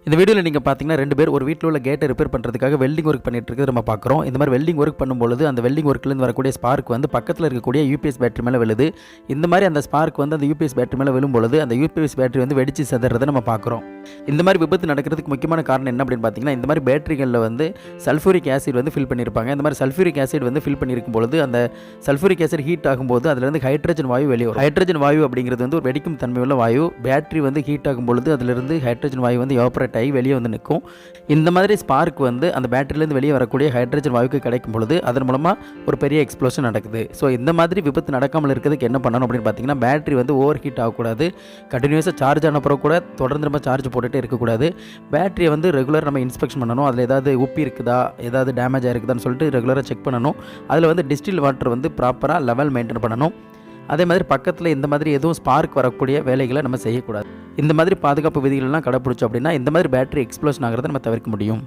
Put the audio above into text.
இந்த வீடியோவில் நீங்கள் பார்த்தீங்கன்னா 2 பேர் ஒரு வீட்டில் உள்ள கேட்டை ரிப்பேர் பண்ணுறதுக்காக வெல்டிங் ஒர்க் பண்ணிட்டு இருக்கிறது நம்ம பார்க்குறோம். இந்த மாதிரி வெல்டிங் ஒர்க் பண்ணும்போது அந்த வெல்டிங் ஒர்க்லேருந்து வரக்கூடிய ஸ்பார்க் வந்து பக்கத்தில் இருக்கக்கூடிய யூபிஎஸ் பேட்டரி மேலே விழுது. இந்த மாதிரி அந்த ஸ்பார்க் வந்து அந்த யூபிஎஸ் பேட்டரி மேலே விழும்பொழுது அந்த யூபிஎஸ் பேட்டரி வந்து வெடிச்சு சிதறதை நம்ம பார்க்குறோம். இந்த மாதிரி விபத்து நடக்கிறதுக்கு முக்கியமான காரணம் என்ன அப்படின்னு பார்த்தீங்கன்னா, இந்த மாதிரி பேட்டரிகளில் வந்து சல்ஃபூரிக் ஆசிட் வந்து ஃபில் பண்ணியிருப்பாங்க. இந்த மாதிரி சல்ஃபூரிக் ஆசிட் வந்து ஃபில் பண்ணியிருக்கும் பொழுது அந்த சல்ஃபூரிக் ஆசிட் ஹீட் ஆகும்போது அதிலிருந்து ஹைட்ரஜன் வாயு வெளியே வரும். ஹைட்ரஜன் வாயு அப்படிங்கிறது வந்து ஒரு வெடிக்கும் தன்மை உள்ள வாயு. பேட்டரி வந்து ஹீட் ஆகும்பொழுது அதிலிருந்து ஹைட்ரஜன் வாயு வந்து எவாபரேட் ஆகி வெளியே வந்து நிற்கும். இந்த மாதிரி ஸ்பார்க் வந்து அந்த பேட்டரியிலேருந்து வெளியே வரக்கூடிய ஹைட்ரஜன் வாயுக்கு கிடைக்கும் பொழுது அதன் மூலமாக ஒரு பெரிய எக்ஸ்ப்ளோஷன் நடக்குது. ஸோ இந்த மாதிரி விபத்து நடக்காமல் இருக்கிறதுக்கு என்ன பண்ணணும் அப்படின்னு பார்த்தீங்கன்னா, பேட்டரி வந்து ஓவர் ஹீட் ஆகக்கூடாது. கண்டினியூஸாக சார்ஜ் ஆன பிறகு கூட தொடர்ந்து நம்ம சார்ஜ் போட்டுகிட்டே இருக்கக்கூடாது. பேட்டரியை வந்து ரெகுலர் நம்ம இன்ஸ்பெக்ஷன் பண்ணணும். அதில் ஏதாவது உப்பி இருக்குதா, ஏதாவது டேமேஜ் ஆகிருக்குதான்னு சொல்லிட்டு ரெகுலராக செக் பண்ணணும். அதில் வந்து டிஸ்டில் வாட்டர் வந்து ப்ராப்பராக லெவல் மெயின்டைன் பண்ணணும். அதே மாதிரி பக்கத்தில் இந்த மாதிரி எதுவும் ஸ்பார்க் வரக்கூடிய வேலைகளை நம்ம செய்யக்கூடாது. இந்த மாதிரி பாதுகாப்பு விதிகளெல்லாம் கடைப்பிடிச்சோம் அப்படின்னா இந்த மாதிரி பேட்டரி எக்ஸ்ப்ளோஷன் ஆகிறத நம்ம தவிர்க்க முடியும்.